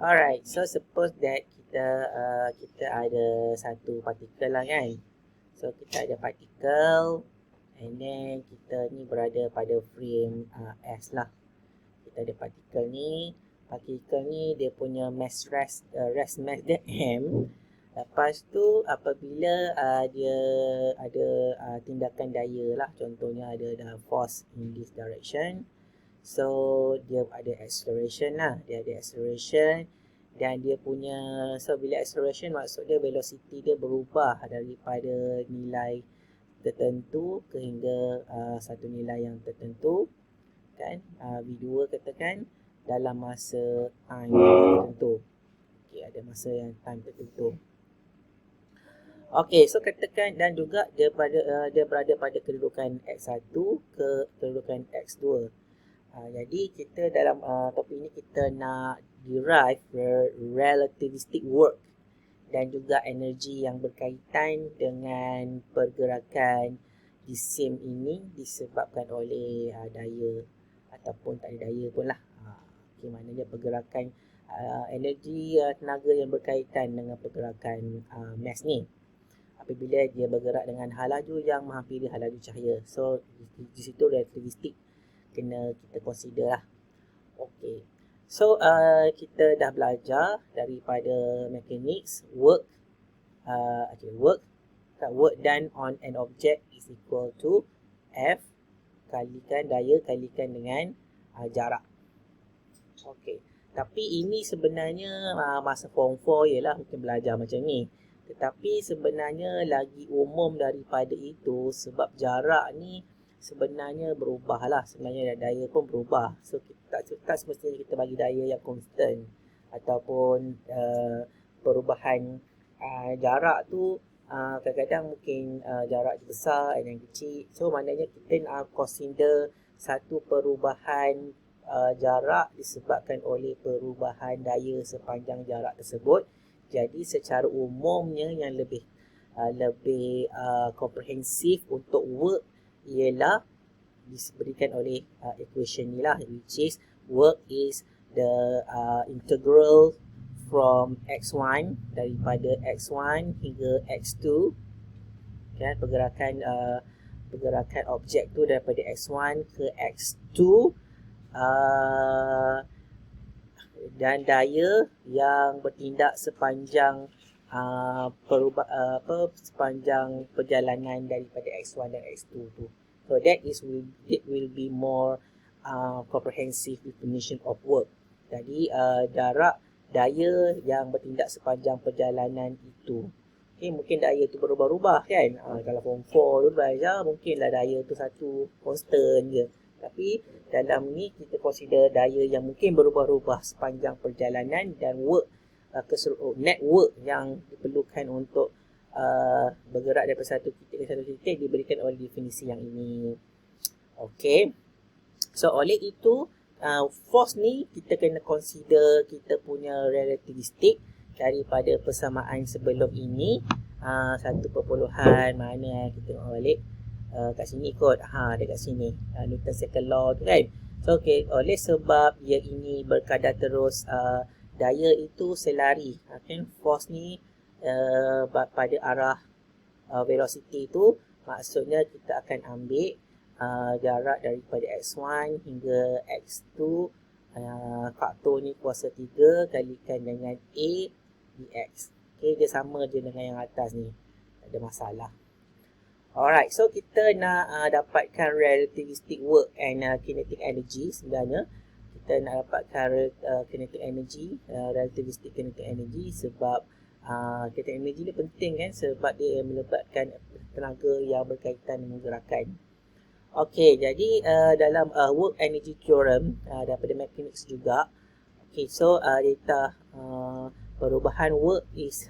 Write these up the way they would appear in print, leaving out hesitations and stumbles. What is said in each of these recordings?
Alright, so suppose that kita ada satu partikel lah kan. So kita ada partikel and then kita ni berada pada frame S lah. Kita ada partikel ni dia punya mass rest mass dia M. Lepas tu apabila dia ada tindakan daya lah, contohnya ada force in this direction, so dia ada acceleration lah, dan dia punya, so bila acceleration maksud dia velocity dia berubah daripada nilai tertentu ke hingga satu nilai yang tertentu kan, V2 katakan dalam masa time yang tertentu. Okey, ada masa yang time tertentu. Okey, so katakan dan juga dia berada pada kedudukan X1 ke kedudukan X2. Jadi kita dalam topik ini kita nak derive relativistic work dan juga energi yang berkaitan dengan pergerakan jisim ini disebabkan oleh daya ataupun tak ada daya pun lah. Okay, maknanya pergerakan energi tenaga yang berkaitan dengan pergerakan mass ni apabila dia bergerak dengan halaju yang menghampiri halaju cahaya. So di situ relativistik kena kita consider lah. Okay, so kita dah belajar daripada mechanics work done on an object is equal to F kalikan daya kalikan dengan jarak. Okey, tapi ini sebenarnya masa form 4 ialah mungkin belajar macam ni. Tetapi sebenarnya lagi umum daripada itu sebab jarak ni sebenarnya berubah lah. Sebenarnya daya pun berubah. So tak semestinya kita bagi daya yang constant ataupun perubahan jarak tu kadang-kadang mungkin jarak besar dan yang kecil. So maknanya kita nak consider satu perubahan jarak disebabkan oleh perubahan daya sepanjang jarak tersebut. Jadi secara umumnya yang lebih komprehensif untuk work ialah diberikan oleh equation ni lah, which is work is the integral from x1 daripada x1 hingga x2 kan, pergerakan objek tu daripada x1 ke x2 dan daya yang bertindak sepanjang sepanjang perjalanan daripada x1 dan x2 tu. So it will be more comprehensive definition of work. Jadi daya yang bertindak sepanjang perjalanan itu. Okay, mungkin daya tu berubah-ubah kan. Kalau form 4 tu belajar mungkinlah daya tu satu constant je. Tapi dalam ni kita consider daya yang mungkin berubah-ubah sepanjang perjalanan dan work network yang diperlukan untuk bergerak daripada satu titik ke satu titik diberikan oleh definisi yang ini. Okey. So oleh itu force ni kita kena consider kita punya relativistik daripada persamaan sebelum ini. Satu perpuluhan mana kita tengok balik kat sini kot. Dekat sini Newton second law tu kan. So okay, oleh sebab dia ini berkadar terus daya itu selari kan, force ni pada arah velocity tu, maksudnya kita akan ambil jarak daripada x1 hingga x2, faktor ni kuasa 3 kalikan dengan a dx. Okay, dia sama je dengan yang atas ni, tak ada masalah. Alright, so kita nak dapatkan relativistic work and kinetic energy. Sebenarnya kita nak dapatkan kinetic energy, relativistic kinetic energy sebab kinetic energy ni penting kan, sebab dia melibatkan tenaga yang berkaitan dengan gerakan. Okey, jadi dalam work energy theorem daripada mechanics juga. Okey, so data perubahan work is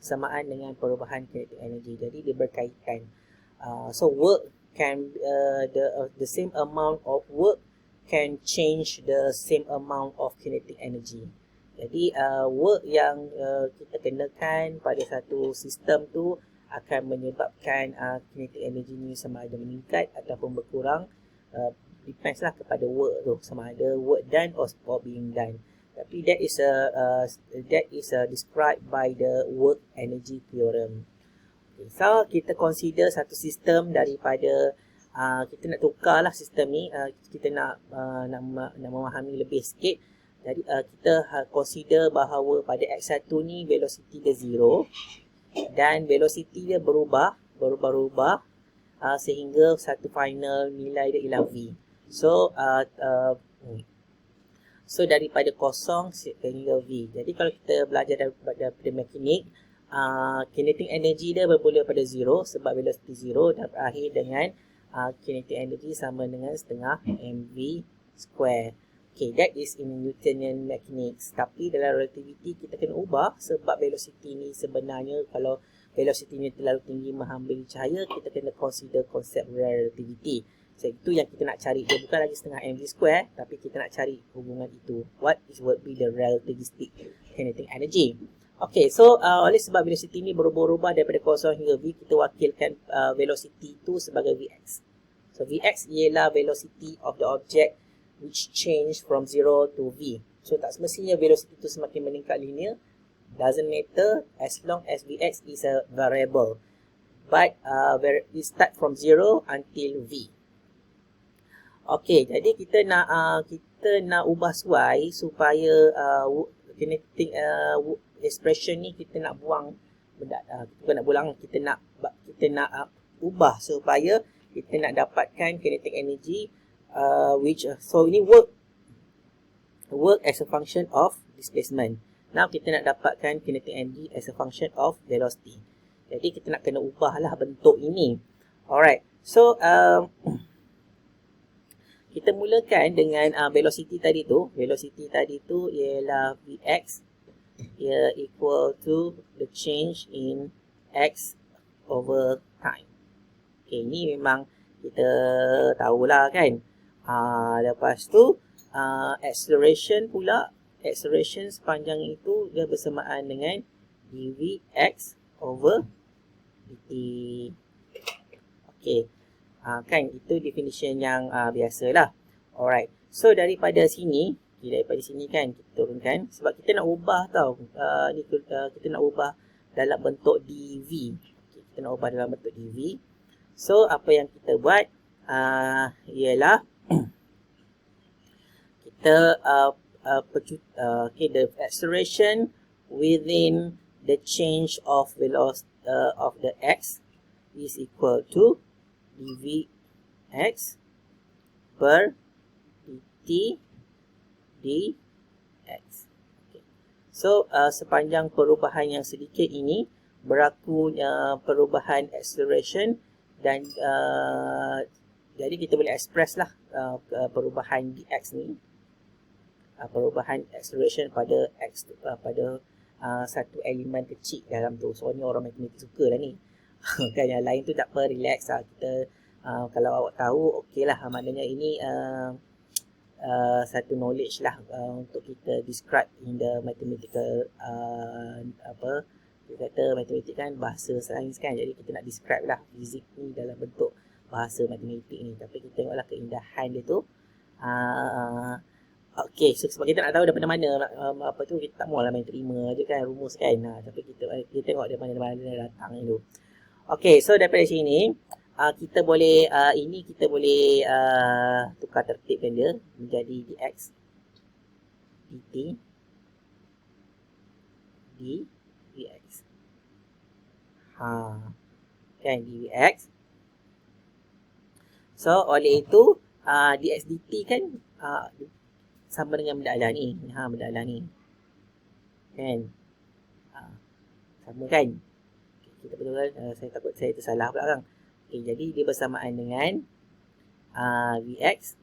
samaan dengan perubahan kinetic energy. Jadi dia berkaitan. So work can the same amount of work can change the same amount of kinetic energy. Jadi work yang kita kenakan pada satu sistem tu akan menyebabkan kinetic energy ni sama ada meningkat ataupun berkurang. Depends lah kepada work tu, sama ada work done or being done. Tapi that is described by the work energy theorem. Okay, so kita consider satu sistem daripada kita nak tukarlah sistem ni, kita nak memahami lebih sikit. Jadi kita consider bahawa pada x1 ni velocity dia 0 dan velocity dia berubah sehingga satu final nilai dia ialah v. So daripada kosong sehingga v. Jadi kalau kita belajar daripada mekanik, kinetic energy dia bermula pada 0 sebab velocity 0 dan berakhir dengan kinetic energy sama dengan setengah mv square. Okay, that is in Newtonian mechanics. Tapi dalam relativity kita kena ubah sebab velocity ni sebenarnya kalau velocity ni terlalu tinggi menghampiri cahaya, kita kena consider konsep relativity. So itu yang kita nak cari. Dia bukan lagi setengah mv square, tapi kita nak cari hubungan itu. What would be the relativistic kinetic energy? Okay, so oleh sebab velocity ni berubah-ubah daripada kosong hingga v, kita wakilkan velocity itu sebagai vx. So vx ialah velocity of the object which change from 0 to v. So tak semestinya velocity itu semakin meningkat linear. Doesn't matter as long as vx is a variable. But it start from 0 until v. Okay, jadi kita nak ubah suai supaya kinetic expression ni kita nak buang kita nak ubah supaya kita nak dapatkan kinetic energy so ini work as a function of displacement. Now kita nak dapatkan kinetic energy as a function of velocity. Jadi kita nak kena ubahlah bentuk ini. Alright. So kita mulakan dengan velocity tadi tu. Velocity tadi tu ialah vx equal to the change in x over time. Okay, ini memang kita tahulah kan. Lepas tu acceleration pula, acceleration sepanjang itu dia bersamaan dengan dvx over dt. Okay, kan itu definition yang biasalah. Alright, so daripada sini kan kita turunkan sebab kita nak ubah tau. Kita nak ubah dalam bentuk dv. Okay, kita nak ubah dalam bentuk dv. So apa yang kita buat ialah kita the acceleration within the change of velocity of the x is equal to dvx per dt dx. Okay. So sepanjang perubahan yang sedikit ini berlaku perubahan acceleration dan jadi kita boleh express lah perubahan dx ni, perubahan acceleration pada x pada satu elemen kecil dalam tu. So ni orang matematik suka lah ni. Kan yang lain tu tak apa, relax lah. Kita kalau awak tahu okey lah, maknanya ini satu knowledge lah untuk kita describe in the mathematical kita kata matematik kan bahasa sains kan, jadi kita nak describe lah fizik ni dalam bentuk bahasa matematik ni. Tapi kita tengoklah keindahan dia tu. Okay, so sebab kita nak tahu daripada mana apa tu, kita tak maulah main terima je kan, rumus kan. Tapi kita tengok daripada mana dia datang tu. Okay, so daripada sini kita boleh kita boleh tukar tertibkan dia menjadi dx dt dvx. Kan dvx. So oleh itu dx dt kan sama dengan benda alah ni. Benda alah ni. Kan? Sama kan? Kita betul-betul saya takut saya tersalah pula kan. Okay, jadi dia bersamaan dengan vx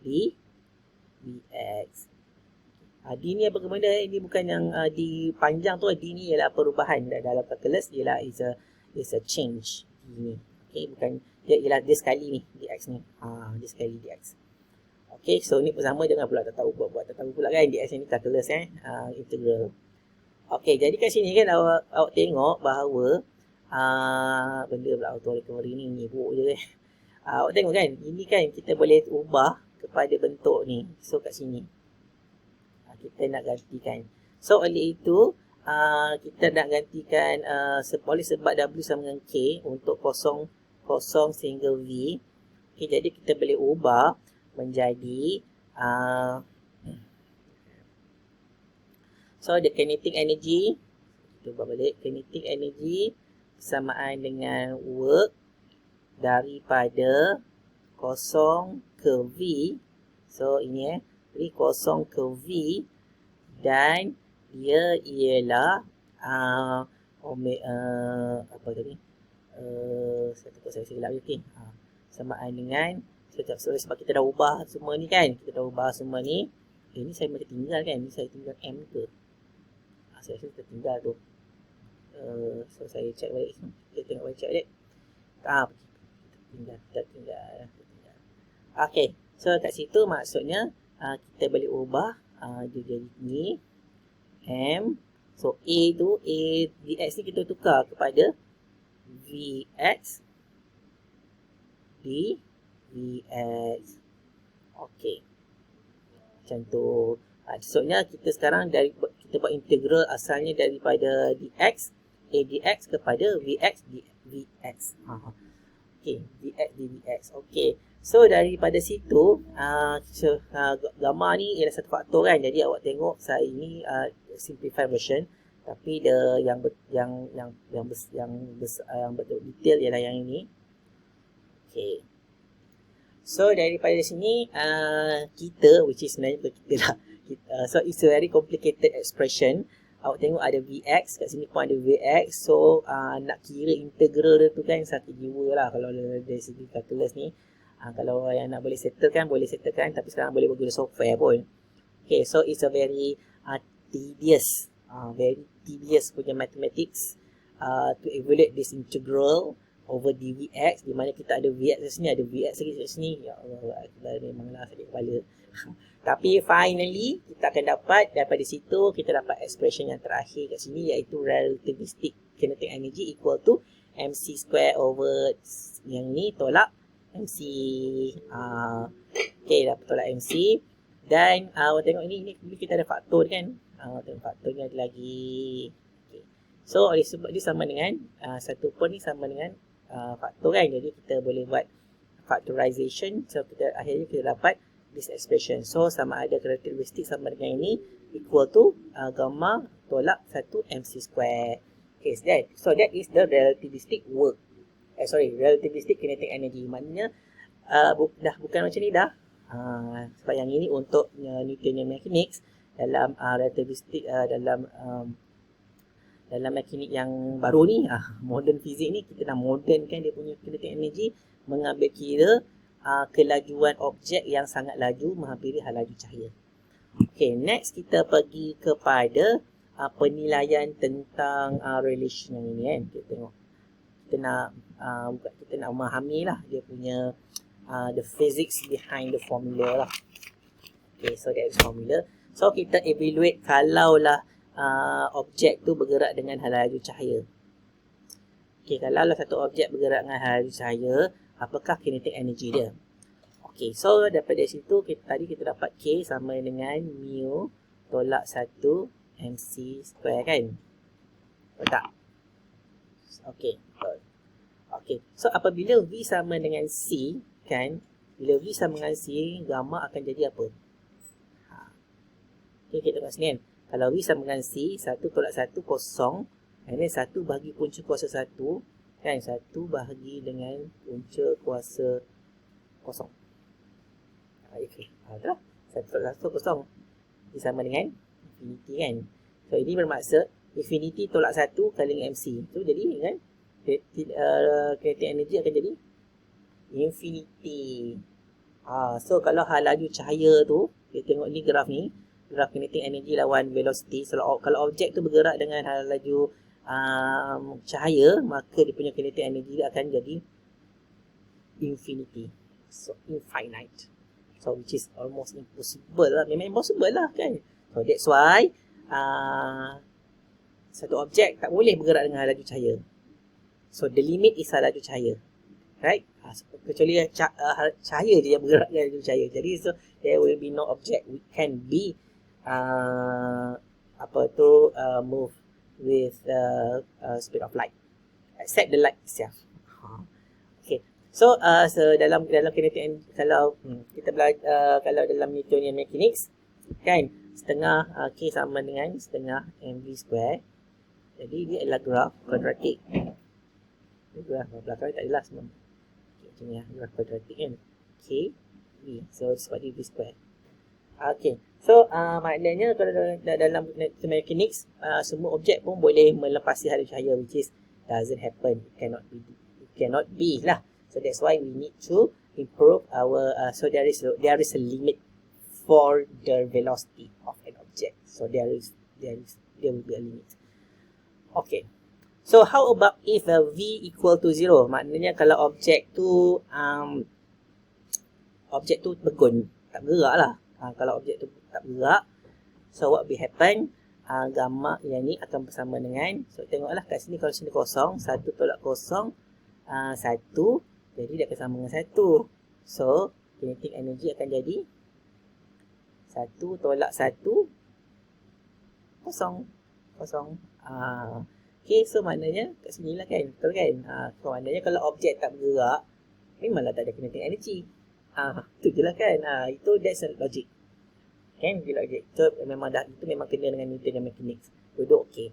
dvx. D ni apa benda? Ini bukan yang D panjang tu. D ni ialah perubahan dalam calculus, ialah is a change. D ni. Okay, bukan dia ialah dia sekali ni dx ni. Dia sekali dx. Okay, so ni bersama, jangan pula tak tahu buat tak tahu pula kan dx ni calculus integral. Okay, jadi kat sini kan awak tengok bahawa benda pula auto recovery ni buruk je kan. Awak tengok kan, ini kan kita boleh ubah kepada bentuk ni. So kat sini kita nak gantikan. So oleh itu kita nak gantikan oleh sebab W sama dengan K untuk kosong sehingga V. Okay, jadi kita boleh ubah menjadi so the kinetic energy, kita ubah balik, kinetic energy bersamaan dengan work daripada kosong ke V. So ini jadi kosong ke V, dan dia ialah apa tadi, saya silap lagi. Samaan dengan sebab kita dah ubah semua ni kan, ini saya macam tinggal kan, ni saya tinggal M ke, saya rasa tertinggal tu. So saya check balik, kita tengok balik, check balik. Tertinggal. Okay, so kat situ maksudnya kita boleh ubah dia jadi ni M. So A tu, dx ni kita tukar kepada Vx dvx. Okey, macam tu. Maksudnya kita sekarang kita buat integral asalnya daripada dx, dx kepada Vx dvx. Okey, Vx dvx. Okey, so daripada situ gamma ni ialah satu faktor kan. Jadi awak tengok saya ini simplified version, tapi dia yang betul detail ialah yang ini. Okay. So daripada sini kita, which is sebenarnya kita lah. So it's a very complicated expression. Awak tengok ada Vx, kat sini pun ada Vx. So nak kira integral dia tu kan sakit jiwa lah kalau dari segi calculus ni. Kalau yang nak boleh settlekan, tapi sekarang boleh guna software pun. Okay, so it's a very tedious punya mathematics to evaluate this integral over dvx, di mana kita ada Vx di sini, ada Vx lagi di sini. Ya Allah, memanglah sakit kepala. Tapi finally kita akan dapat daripada situ, kita dapat expression yang terakhir kat sini, iaitu relativistic kinetic energy equal to mc square over yang ni tolak mc. Okay, dapat tolak mc. Dan tengok ini kita ada faktor kan. Tengok faktornya ada lagi. Okay. So oleh sebab dia sama dengan satu pun ni sama dengan faktor kan. Jadi kita boleh buat factorization. So akhirnya kita dapat this expression. So sama ada karakteristik sama dengan ini equal to gamma tolak 1 mc square. Okay, so that is the relativistic work. Relativistic kinetic energy. Maknanya dah bukan macam ni dah. Sebab yang ini untuk Newtonian mechanics. Dalam relativistic dalam mekanik yang baru ni, modern physics ni, kita dah modernkan dia punya kinetic energy, mengambil kira kelajuan objek yang sangat laju menghampiri hal laju cahaya. Okay, next kita pergi kepada penilaian tentang relation yang ini kan. Kita tengok, kita nak memahami lah dia punya the physics behind the formula lah. Okay, so that is formula. So kita evaluate kalaulah objek tu bergerak dengan hal laju cahaya. Okay, kalaulah satu objek bergerak dengan hal laju cahaya, apakah kinetic energy dia? Okay, so daripada situ tadi kita dapat K sama dengan mu tolak 1 mc square kan? Betul tak? Okay, betul. Okay, so apabila V sama dengan C kan, bila V sama dengan C, gamma akan jadi apa? Okay, kita tengok sini kan. Kalau V sama dengan C, 1 tolak 1 kosong. And then 1 bahagi punca kuasa 1. Kan, 1 bahagi dengan punca kuasa kosong. Okay, betul lah. 1 tolak 1 kosong. Ini sama dengan infinity kan. So ini bermaksud infinity tolak 1 kali dengan MC. So jadi kan, kinetic energy akan jadi infinity. So kalau hal laju cahaya tu, kita tengok ni graf ni, graf kinetic energy lawan velocity. Kalau objek tu bergerak dengan hal laju cahaya, maka dia punya kinetic energy dia akan jadi infinity. So infinite. So which is almost impossible lah. Memang impossible lah kan. So that's why satu objek tak boleh bergerak dengan hal laju cahaya. So the limit is hal laju cahaya. Right? Kecuali cahaya je yang bergerak dengan laju cahaya. Jadi so there will be no object we can be move with speed of light, except the light itself. Okay. So dalam kinetic, kalau kita belajar kalau dalam Newtonian mechanics kan, setengah K sama dengan setengah mv square. Jadi dia adalah graf kuadratik. Graf belakang tak adalah semua. Okay, macam ni graf kuadratik kan. K V. So sebab dia V square. Okay. So maknanya kalau dalam mechanics semua objek pun boleh melepasi hala cahaya, which is doesn't happen. It cannot be lah. So that's why we need to improve our so there is a limit for the velocity of an object. So there will be a limit. Okay. So how about if v equal to 0? Maknanya kalau objek tu bergun, tak bergerak lah. Kalau objek tu tak bergerak, so what will happen? Gamma yang ni akan bersama dengan, so tengoklah kat sini, kalau sini kosong, 1 tolak kosong 1, jadi dia akan sama dengan 1. So kinetic energy akan jadi 1 tolak 1 kosong. Okay, so maknanya kat sini lah kan, betul kan? So maknanya kalau objek tak bergerak, memanglah tak ada kinetic energy. Itu je lah kan. Itu that's a logic. Kan, dia logic. So memang kena dengan Newtonian mechanics. Duduk okey.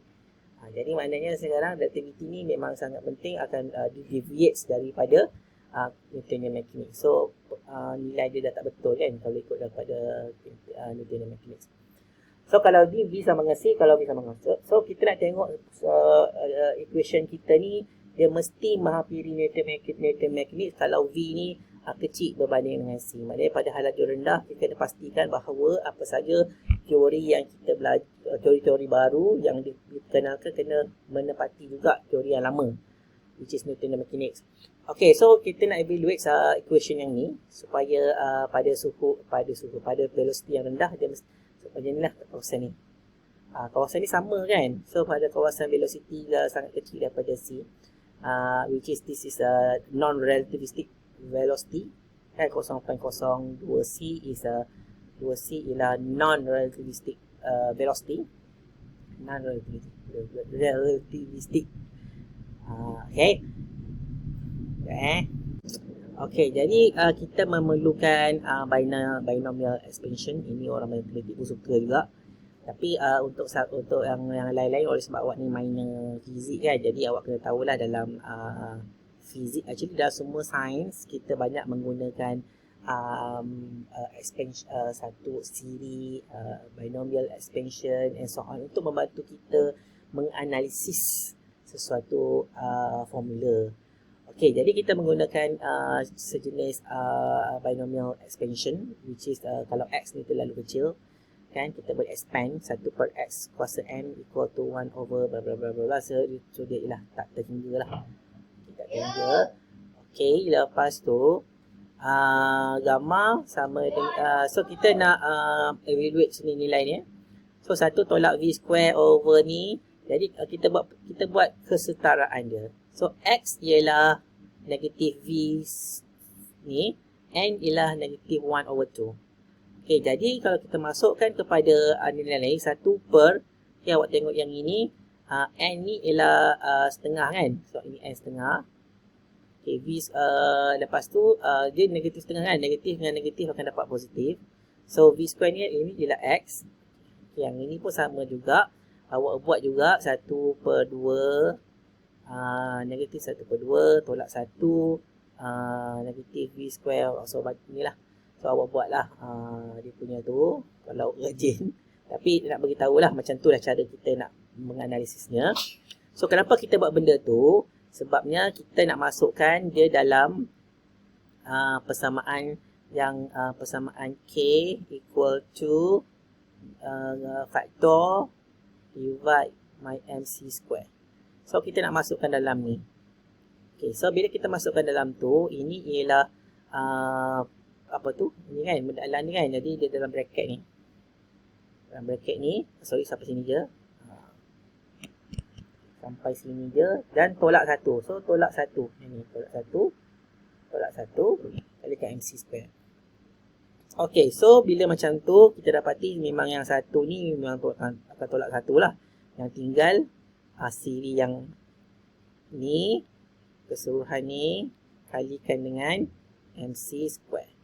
Jadi maknanya sekarang relativity ni memang sangat penting, akan deviates daripada Newtonian mechanics. So nilai dia dah tak betul kan kalau ikut daripada Newtonian mechanics. So kalau V sama dengan C, kalau V sama dengan C, so kita nak tengok equation kita ni dia mesti menghampiri Newtonian mechanics kalau V ni kecil berbanding dengan C. Maknanya pada halaju rendah kita kena pastikan bahawa apa saja teori yang kita belajar, teori-teori baru yang dikenalkan kena menepati juga teori yang lama, which is Newtonian mechanics. Okay, so kita nak evaluate equation yang ni supaya pada velocity yang rendah dia mesti supaya ni lah kawasan ni. Kawasan ni sama kan. So pada kawasan velocity dah sangat kecil daripada C, which is this is a non-relativistic velocity kan, 0.02c is 2c ialah non-relativistic velocity, non-relativistic. Okay. Okay, jadi kita memerlukan binomial expansion. Ini orang matematik pun suka juga. Tapi untuk yang lain-lain, oleh sebab awak ni minor fizik kan, jadi awak kena tahulah dalam fizik, actually dalam semua sains kita banyak menggunakan expansion, satu siri, binomial expansion and so on untuk membantu kita menganalisis sesuatu formula. Okey, jadi kita menggunakan sejenis binomial expansion, which is kalau x ni terlalu kecil kan, kita boleh expand 1 per x kuasa n equal to 1 over bla bla bla bla. So dia ialah tak terhingga lah. Okay, lepas tu gamma sama dengan so kita nak evaluate sini nilai ni. So 1 tolak v square over ni. Jadi kita buat kesetaraan dia. So x ialah negatif v ni, n ialah negatif 1 over 2. Okay, jadi kalau kita masukkan kepada nilai lain 1 per, okay, awak tengok yang ini, n ni ialah setengah kan. So ini n setengah. Okay, V lepas tu dia negatif setengah kan, negatif dengan negatif akan dapat positif. So V square ni ini ialah X. Yang ini pun sama juga. Awak buat juga 1 per 2 negatif 1 per 2 tolak 1 negatif V square. So inilah. So awak buatlah dia punya tu kalau rajin. Tapi nak beritahu lah macam tu lah cara kita nak menganalisisnya. So kenapa kita buat benda tu? Sebabnya kita nak masukkan dia dalam persamaan yang persamaan K equal to faktor divide my MC square. So kita nak masukkan dalam ni. Okay, so bila kita masukkan dalam tu, ini ialah apa tu? Ini kan, dalam ni kan. Jadi dia dalam bracket ni. Dalam bracket ni, sorry sampai sini je. Sampai sini je dan tolak 1. So tolak 1. Ini tolak 1. Tolak 1 kalikan MC square. Okay, so bila macam tu kita dapati memang yang satu ni memang akan tolak satu lah. Yang tinggal siri yang ni, keseluruhan ni kalikan dengan MC square.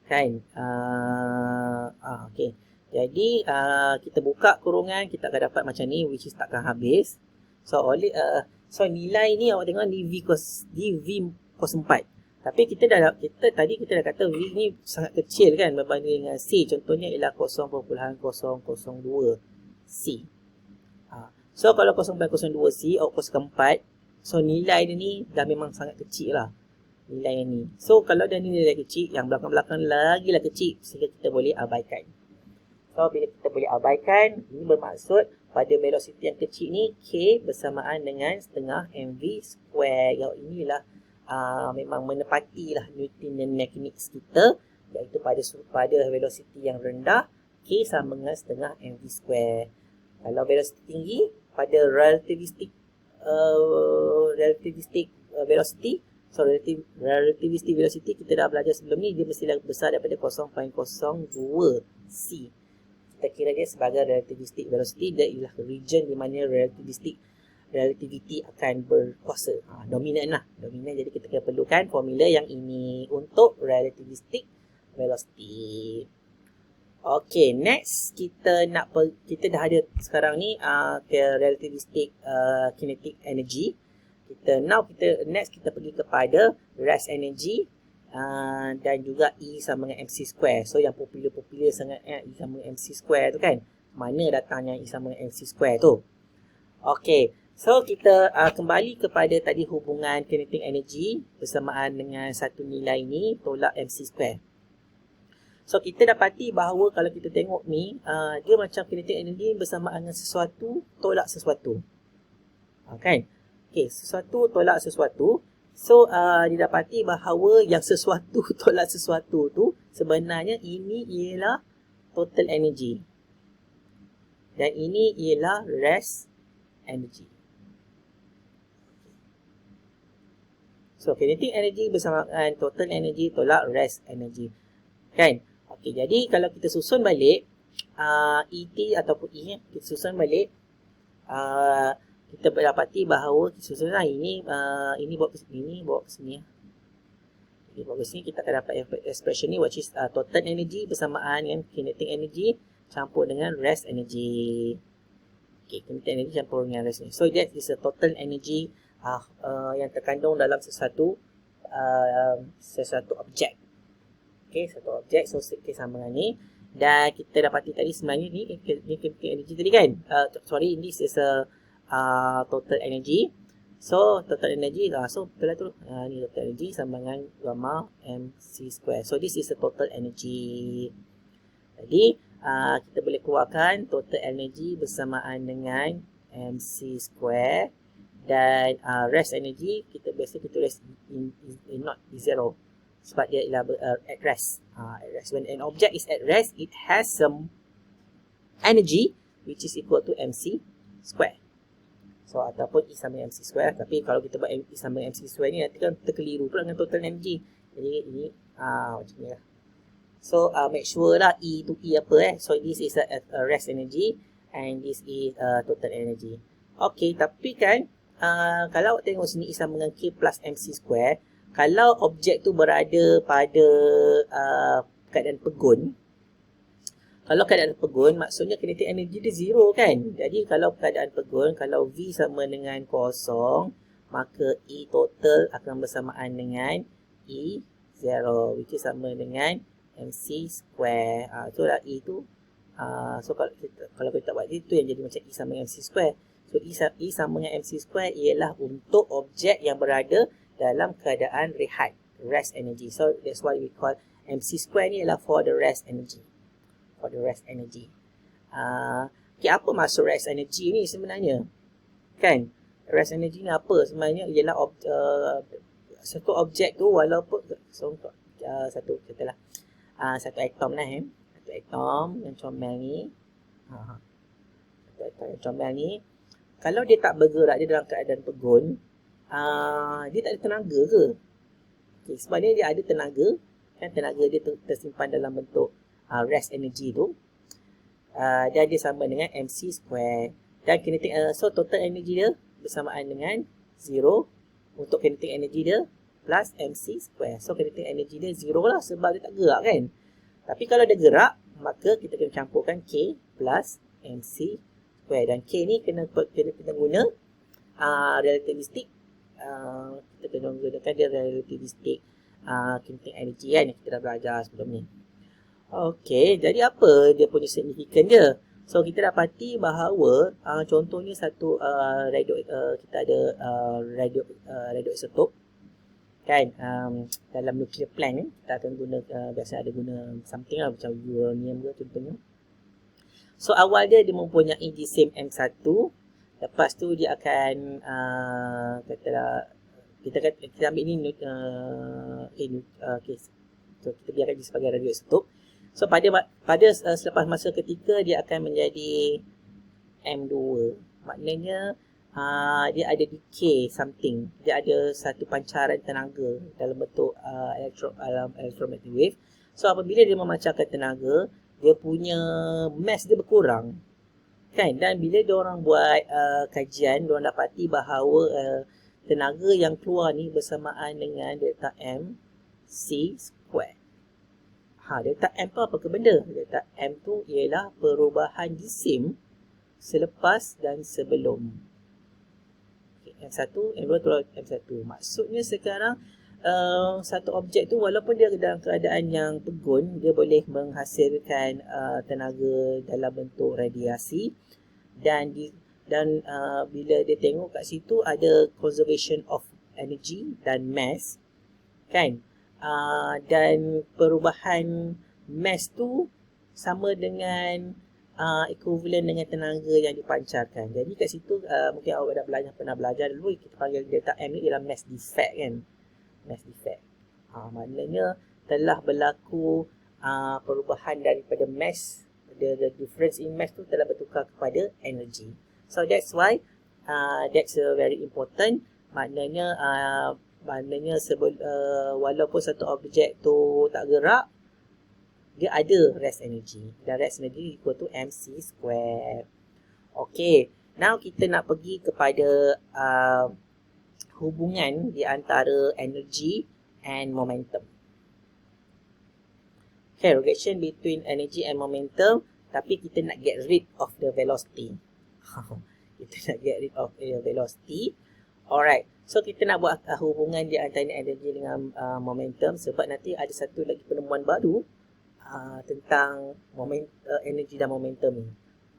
Kan? Okay. Jadi kita buka kurungan, kita akan dapat macam ni, which is takkan habis. So nilai ni awak tengok ni V04. Tapi kita tadi dah kata V ni sangat kecil kan berbanding dengan C. Contohnya ialah 0.002 C. So kalau 0.02 C awak koskan 4. So nilai dia ni dah memang sangat kecil lah. Nilai yang ni. So kalau dah nilai kecil, yang belakang-belakang lagi lah kecil, sehingga kita boleh abaikan. So bila kita boleh abaikan, ini bermaksud pada velocity yang kecil ni K bersamaan dengan setengah mv square. Yang inilah memang menepatilah Newtonian mechanics kita, iaitu pada velocity yang rendah K sama dengan setengah mv square. Kalau velocity tinggi pada relativistic velocity, so relativistic velocity kita dah belajar sebelum ni, dia mesti besar daripada 0.02 C. Kita kira dia sebagai relativistic velocity. Dia ialah region di mana relativity akan berkuasa. Dominan lah. Dominan, jadi kita perlukan formula yang ini untuk relativistic velocity. Okay, next kita dah ada sekarang ni relativistic kinetic energy. Next kita pergi kepada rest energy dan juga E sama dengan MC square. So yang popular sangat E sama dengan MC square tu kan. Mana datangnya E sama dengan MC square tu? Okay, so kita kembali kepada tadi hubungan kinetic energy bersamaan dengan satu nilai ni tolak MC square. So kita dapati bahawa kalau kita tengok ni dia macam kinetic energy bersamaan dengan sesuatu tolak sesuatu. Kan? Okay, sesuatu tolak sesuatu. So, didapati bahawa yang sesuatu tolak sesuatu tu sebenarnya ini ialah total energy. Dan ini ialah rest energy. So, kinetic energy bersamaan total energy tolak rest energy. Kan? Okay, jadi kalau kita susun balik, ET ataupun E, kita susun balik, kita dapati bahawa susunan ini bawa ke sini, bawa ke sini. Jadi bawa ke sini kita akan dapat expression ni, which is total energy bersamaan dengan kinetic energy campur dengan rest energy. Okay, kinetic energy campur dengan rest energy. So that is a total energy yang terkandung dalam sesuatu objek. Okay, satu objek. So kita sama dengan ni. Dan kita dapati tadi sebenarnya ni kinetic energy tadi kan. This is a total energy. So total energy so betul lah tu. Ni total energy sama dengan gamma mc square. So this is the total energy. Jadi kita boleh keluarkan total energy bersamaan dengan mc square. Dan rest energy kita biasa kita tulis in not zero sebab dia ialah at rest. At rest. When an object is at rest, it has some energy which is equal to mc square. So ataupun E sama MC square. Tapi kalau kita buat E sama MC square ni nanti kan terkeliru pula dengan total energy. Jadi ini macam ni lah. So make sure lah E tu E apa So this is a rest energy and this is total energy. Okay, tapi kan kalau awak tengok sini E sama dengan K plus MC square, kalau objek tu berada pada keadaan pegun, kalau keadaan pegun, maksudnya kinetic energy dia zero kan. Jadi kalau keadaan pegun, kalau V sama dengan kosong, maka E total akan bersamaan dengan E zero, which is sama dengan MC square. So lah E tu. So kalau kita buat itu yang jadi macam E sama dengan MC square. So E sama dengan MC square ialah untuk objek yang berada dalam keadaan rehat, rest energy. So that's why we call MC square ni ialah for the rest energy. For the rest energy. Okay, apa maksud rest energy ni sebenarnya? Kan? Rest energy ni apa sebenarnya? Ialah satu objek tu walaupun satu katalah satu atom lah satu atom yang comel ni. Satu atom yang comel ni, kalau dia tak bergerak, dia dalam keadaan pegun, dia tak ada tenaga ke? Okay, sebenarnya dia ada tenaga, Kan tenaga dia tersimpan dalam bentuk rest energy tu. Dan dia sama dengan mc square. Dan kinetic so total energy dia bersamaan dengan 0 untuk kinetic energy dia plus mc square. So kinetic energy dia 0 lah sebab dia tak gerak kan. Tapi kalau dia gerak, maka kita kena campurkan k plus mc square. Dan k ni kena guna relativistic. Kita kena gunakan dia relativistic kinetic energy kan yang kita dah belajar sebelum ni. Okey, jadi apa dia punya signifikan dia? So kita dapati bahawa contohnya satu kita ada radioisotop kan, dalam nuclear plant ni kita akan guna biasa ada guna something lah macam uranium ke contohnya. So awal dia mempunyai the same M1, lepas tu dia akan katalah kita ambil ni so kita biarkan dia sebagai radioisotop. So pada selepas masa ketika dia akan menjadi M2. Maknanya dia ada decay something. Dia ada satu pancaran tenaga dalam bentuk electromagnetic wave. So apabila dia memancarkan tenaga, dia punya mass dia berkurang. Kan? Dan bila diorang buat kajian, diorang dapati bahawa tenaga yang keluar ni bersamaan dengan delta M C square. Delta M tu apa ke benda? Delta M tu ialah perubahan jisim selepas dan sebelum. M1, M2 tolak M1. Maksudnya sekarang satu objek tu walaupun dia dalam keadaan yang pegun, dia boleh menghasilkan tenaga dalam bentuk radiasi. Dan bila dia tengok kat situ ada conservation of energy dan mass. Kan? Dan perubahan mass tu sama dengan equivalent dengan tenaga yang dipancarkan. Jadi kat situ mungkin awak dah pernah belajar dulu, kita panggil delta M ni ialah mass defect kan. Mass defect. Maknanya telah berlaku perubahan daripada mass, the difference in mass tu telah bertukar kepada energy. So that's why that's very important. Maknanya walaupun satu objek tu tak gerak, dia ada rest energy. Dan rest energy equal to mc square. Okay, now kita nak pergi kepada hubungan di antara energy and momentum. Okay, relation between energy and momentum, tapi kita nak get rid of the velocity. Kita nak get rid of the velocity. Alright, so kita nak buat hubungan di antara energy dengan momentum sebab nanti ada satu lagi penemuan baru tentang energy dan momentum ni.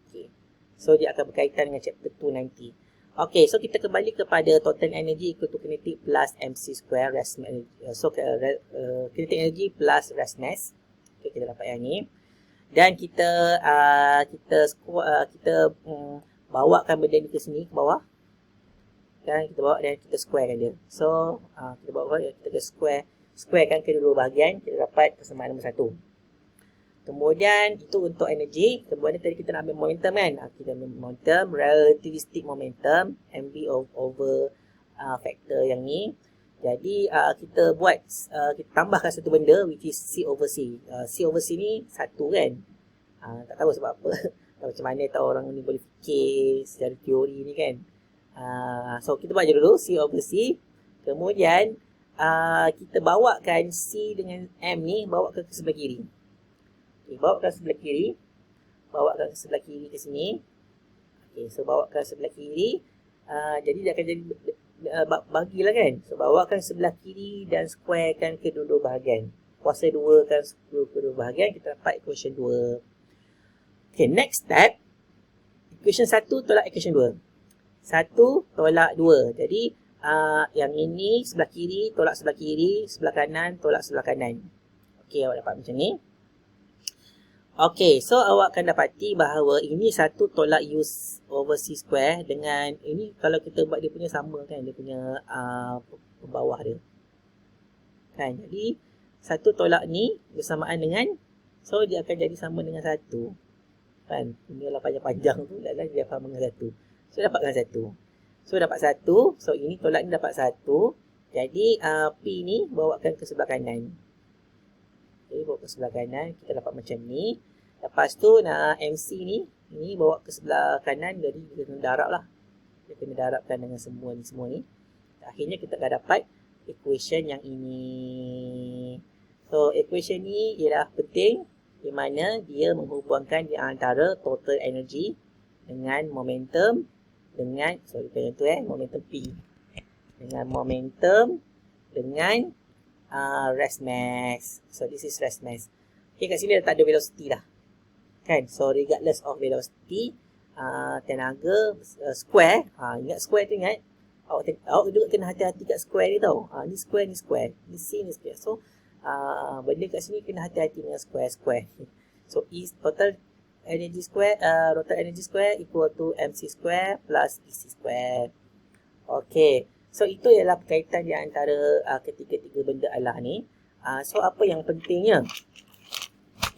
Okay. So dia akan berkaitan dengan chapter 2 nanti. Okay, so kita kembali kepada total energy equal to kinetic plus mc square rest energy. So kinetic energy plus rest mass. Okay, kita dapat yang ni. Dan kita bawakan benda ni ke sini, ke bawah. Kan kita bawa dan kita squarekan dia. So kita bawa kita ke squarekan kedua bahagian, kita dapat persamaan nombor 1. Kemudian itu untuk energi. Kemudian tadi kita nak ambil momentum kan. Kita ambil momentum, relativistic momentum, mv over factor yang ni. Jadi kita buat, kita tambahkan satu benda which is C over C. C over C ni 1 kan. Tak tahu sebab apa. Tak macam mana tahu orang ni boleh fikir secara teori ni kan. So kita buat je dulu C over C. Kemudian kita bawakan C dengan M ni bawakan ke sebelah kiri. Okay, bawakan sebelah kiri. Bawakan ke sebelah kiri ke sini. Okay, so bawakan sebelah kiri. Jadi dia akan jadi bagilah kan. So bawakan sebelah kiri dan squarekan kedua-dua bahagian. Kuasa 2 kan kedua-dua bahagian, kita dapat equation 2. Okay, next step. Equation 1 tolak equation 2. 1 tolak 2. Jadi yang ini sebelah kiri tolak sebelah kiri, sebelah kanan tolak sebelah kanan. Okay, awak dapat macam ni. Okay, so awak akan dapati bahawa ini 1 tolak U over C square dengan ini kalau kita buat dia punya sama kan, dia punya bawah dia. Kan, jadi 1 tolak ni bersamaan dengan, so dia akan jadi sama dengan 1. Kan, ini lah panjang-panjang tu, dan dia sama dengan 1. So dapatkan 1. So dapat 1, so ini tolak ni dapat 1. Jadi P ni bawakan ke sebelah kanan. Okay, bawa ke sebelah kanan, kita dapat macam ni. Lepas tu nak MC ni bawa ke sebelah kanan, jadi dia kena darab lah. Dia kena darabkan dengan semua ni. Akhirnya kita akan dapat equation yang ini. So, equation ni ialah penting di mana dia menghubungkan di antara total energy dengan momentum dengan, momentum P. Dengan momentum dengan rest mass. So, this is rest mass. Okay, kat sini dah tak ada velocity dah. Kan? So, regardless of velocity, tenaga square. Ingat square tu ingat. Awak juga kena hati-hati kat square ni tau. Ni square. Ni C ni square. So, benda kat sini kena hati-hati dengan square. So, total energy square equal to MC square plus EC square. Okay. So, itu ialah berkaitan di antara ketiga-tiga benda Allah ni. So, apa yang pentingnya?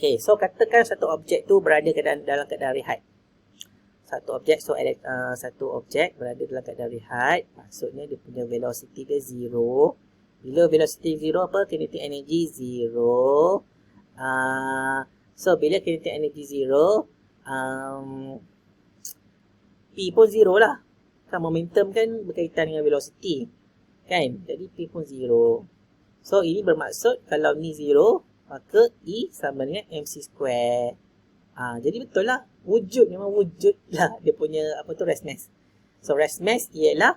Okay. So, katakan satu objek tu berada dalam keadaan rehat. Satu objek berada dalam keadaan rehat. Maksudnya dia punya velocity dia 0. Bila velocity 0 apa? Kinetic energy 0. So bila kinetic energy 0, P pun 0 lah. Kan momentum kan berkaitan dengan velocity. Kan? Jadi P pun 0. So ini bermaksud kalau ni 0, maka E sama dengan MC square. Jadi betul lah. Memang wujud lah dia punya rest mass. So rest mass ialah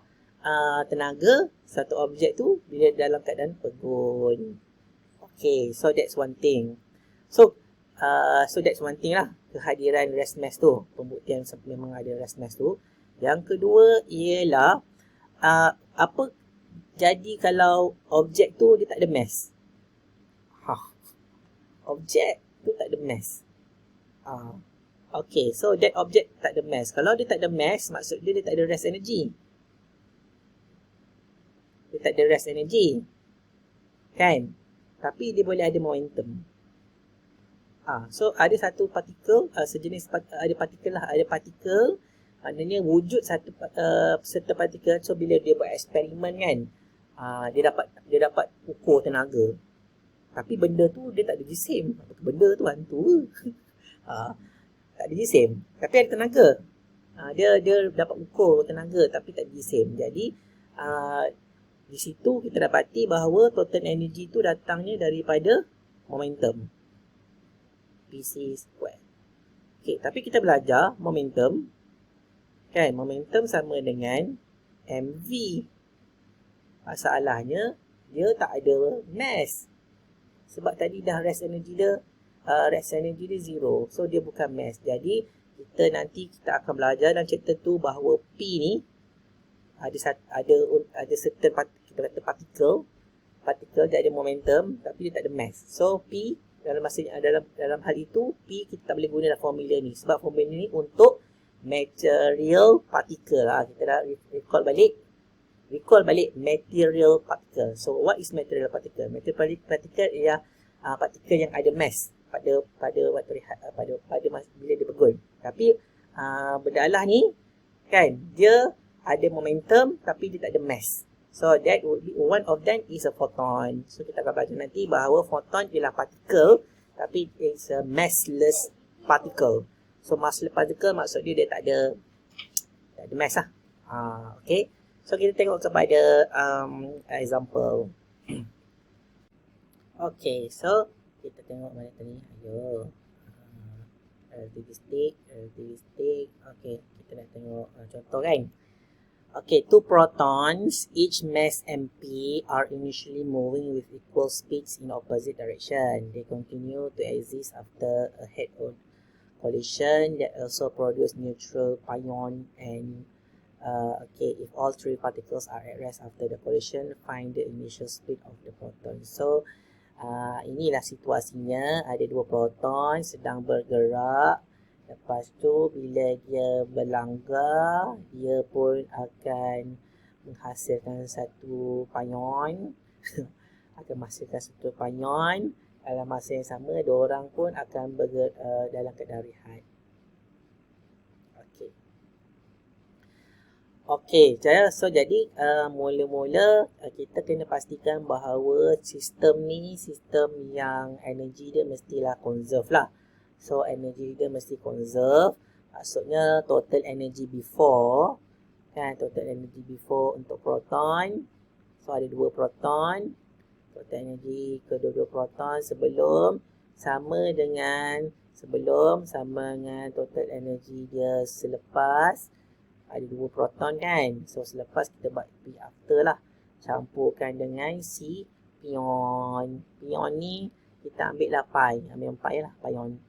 tenaga satu objek tu bila dalam keadaan pegun. Okay, so that's one thing. So that's one thing lah, kehadiran rest mass tu, pembuktian memang ada rest mass tu. Yang kedua ialah apa jadi kalau objek tu dia tak ada mass? Objek tu tak ada mass. Okay, so that object tak ada mass. Kalau dia tak ada mass, maksud dia tak ada rest energy. Dia tak ada rest energy. Kan? Tapi dia boleh ada momentum. So ada satu partikel, sejenis ada partikel, maknanya wujud satu serta partikel. So bila dia buat eksperimen kan, dia dapat ukur tenaga. Tapi benda tu dia tak ada jisim. Benda tu hantu. Tak ada jisim, tapi ada tenaga. Dia dapat ukur tenaga tapi tak ada jisim. Jadi di situ kita dapati bahawa total energy tu datangnya daripada momentum PC square. Okay, tapi kita belajar momentum kan, momentum sama dengan MV. Masalahnya dia tak ada mass. Sebab tadi dah rest energy dia 0. So dia bukan mass. Jadi kita akan belajar dalam chapter tu bahawa P ni ada certain kita kata partikel dia ada momentum tapi dia tak ada mass. So P dalam hal itu P kita tak boleh guna dalam formula ni sebab formula ni untuk material particle. Kita dah recall balik material particle. So what is material particle? Material particle ialah partikel yang ada mass pada waktu rehat, bila dia pegun. Tapi benda Allah ni kan, dia ada momentum tapi dia tak ada mass. So that would be one of them is a photon. So kita akan belajar nanti bahawa photon ialah partikel tapi it's a massless particle. So massless particle maksud dia tak ada mass lah. Okay. So kita tengok kepada example. Okay, so kita tengok mana tadi. Relativistic. Okay, kita nak tengok contoh kan. Okay, two protons, each mass MP, are initially moving with equal speeds in opposite direction. They continue to exist after a head-on collision that also produce neutral pion and if all three particles are at rest after the collision, find the initial speed of the proton. So inilah situasinya, ada dua proton sedang bergerak. Lepas tu bila dia berlanggar, dia pun akan menghasilkan satu pion. Dalam masa yang sama, dua orang pun akan bergerak dalam keadaan rehat. Okey, jadi mula-mula kita kena pastikan bahawa sistem ni sistem yang energi dia mestilah conserve lah. So energi dia mesti conserve. Maksudnya total energy before, kan, total energy before untuk proton. So ada 2 proton. Total energi kedua-dua proton sama dengan total energi dia selepas. Ada 2 proton kan. So selepas kita buat P after lah. Campurkan dengan si pion. Pion ni kita ambil lah pi. Ambil pi lah. Pion.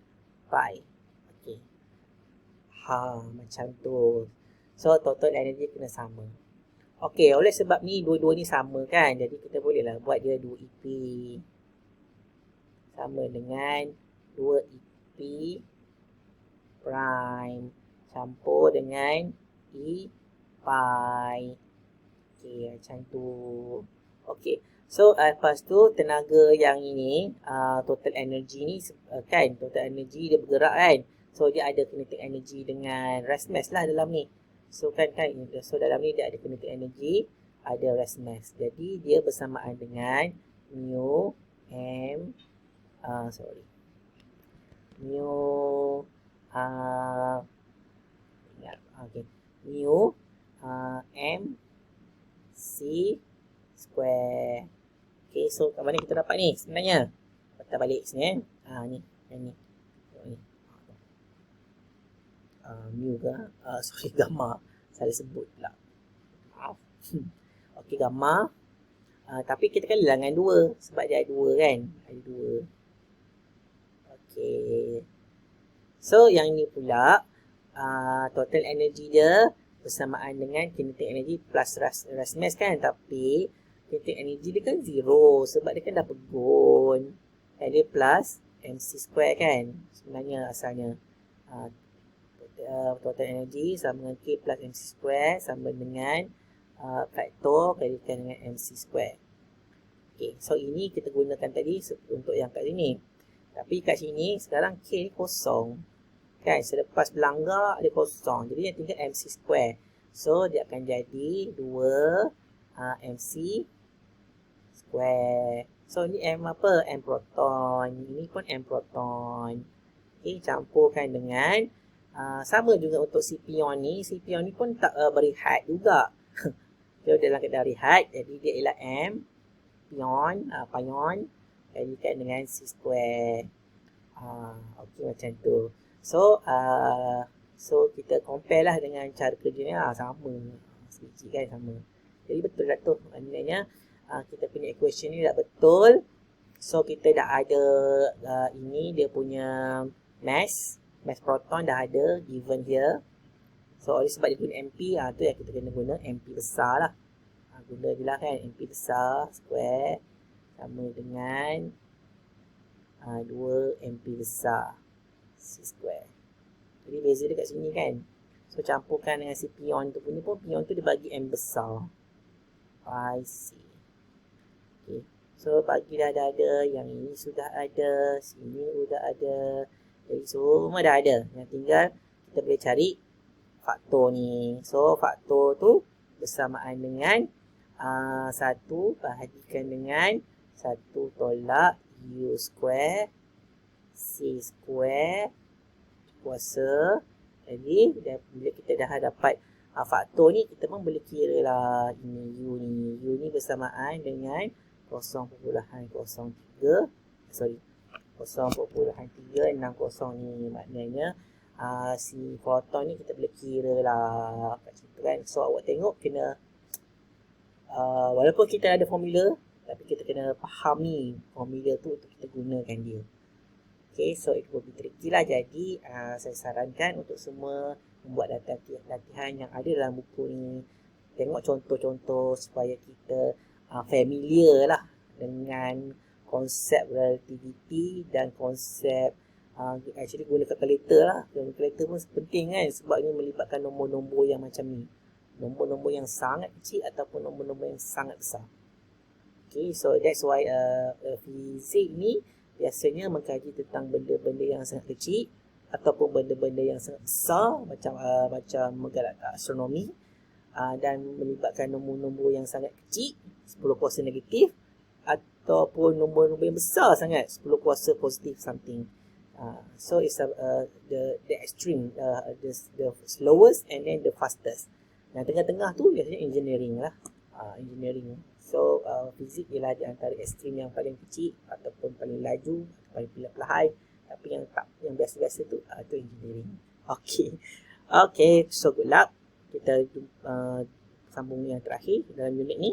Pi. Okey. Macam tu. So total energy kena sama. Okey, oleh sebab ni dua-dua ni sama kan. Jadi kita boleh lah buat dia 2EP. Sama dengan 2EP prime. Campur dengan E pi. Okey, macam tu. Okey. So, lepas tu tenaga yang ini, total energy ni kan, total energy dia bergerak kan. So, dia ada kinetic energy dengan rest mass lah dalam ni. So, so dalam ni dia ada kinetic energy, ada rest mass. Jadi, dia bersamaan dengan mu m, mu, okay. Mu M C square. Okay, so kat mana kita dapat ni sebenarnya? Patah balik sini ni. Mu ke? Gamma. Salah sebut pula. Maaf. Okey, gamma. Tapi kita kali lah dengan 2 sebab dia ada 2 kan? Ada 2. Okey. So yang ni pula total energy dia bersamaan dengan kinetic energy plus rest mass kan, tapi kinetic energy dia kan 0 sebab dia kan dah pegun. Dia plus mc square kan sebenarnya asalnya. Total energy sama dengan k plus mc square sama dengan faktor kalikan dengan mc square. Okay, so ini kita gunakan tadi untuk yang kat sini. Tapi kat sini sekarang k ni kosong. Kan, selepas berlanggar dia kosong. Jadi yang tinggal mc square. So dia akan jadi 2 mc square. So ni m apa? M proton. Ini pun m proton. Okay, campurkan dengan sama juga untuk si pion ni. Si pion ni pun tak berehat juga. Dia dalam keadaan rehat. Jadi dia ialah m pion, pion kalikan dengan c square. Okay, macam tu. So kita compare lah dengan cara kerjanya sama. Sedikit kan sama. Jadi betul tak tu? Maknanya kita punya equation ni dah betul. So kita dah ada ini dia punya mass proton dah ada given here. So oleh sebab dia guna MP, tu yang kita kena guna MP besar lah. Guna je lah kan MP besar square sama dengan 2 MP besar C square. Jadi beza dia kat sini kan. So campurkan dengan si pion tu punya pun, pion tu dia bagi M besar pi C. Okay. So bagi dah ada, yang ini sudah ada, sini sudah ada. Jadi semua dah ada. Yang tinggal kita boleh cari faktor ni. So faktor tu bersamaan dengan 1 bahagikan dengan 1 tolak U square C square kuasa. Jadi bila kita dah dapat faktor ni, kita pun boleh kira lah ini U ni. U ni bersamaan dengan 0.03 ni. Maknanya si proton ni kita boleh kira lah kat situ kan. So awak tengok kena walaupun kita ada formula, tapi kita kena fahami formula tu untuk kita gunakan dia. Okay, so it will be tricky lah. Jadi saya sarankan untuk semua membuat latihan yang ada dalam buku ni. Tengok contoh-contoh supaya kita familiar lah dengan konsep relativity dan konsep actually guna calculator lah. Calculator pun penting kan, sebab ini melibatkan nombor-nombor yang macam ni. Nombor-nombor yang sangat kecil ataupun nombor-nombor yang sangat besar. Okay, so that's why fizik ni biasanya mengkaji tentang benda-benda yang sangat kecil ataupun benda-benda yang sangat besar macam menggalakkan astronomi, dan melibatkan nombor-nombor yang sangat kecil, 10 kuasa negatif, ataupun nombor-nombor yang besar sangat, 10 kuasa positif something. So it's the extreme, the slowest and then the fastest. Yang tengah-tengah tu biasanya engineering lah. Engineering. So fizik ialah di antara ekstrim yang paling kecil ataupun paling laju, paling perlahan. Tapi yang biasa-biasa tu tu engineering. Okay, so good luck. Kita sambung yang terakhir dalam unit ni.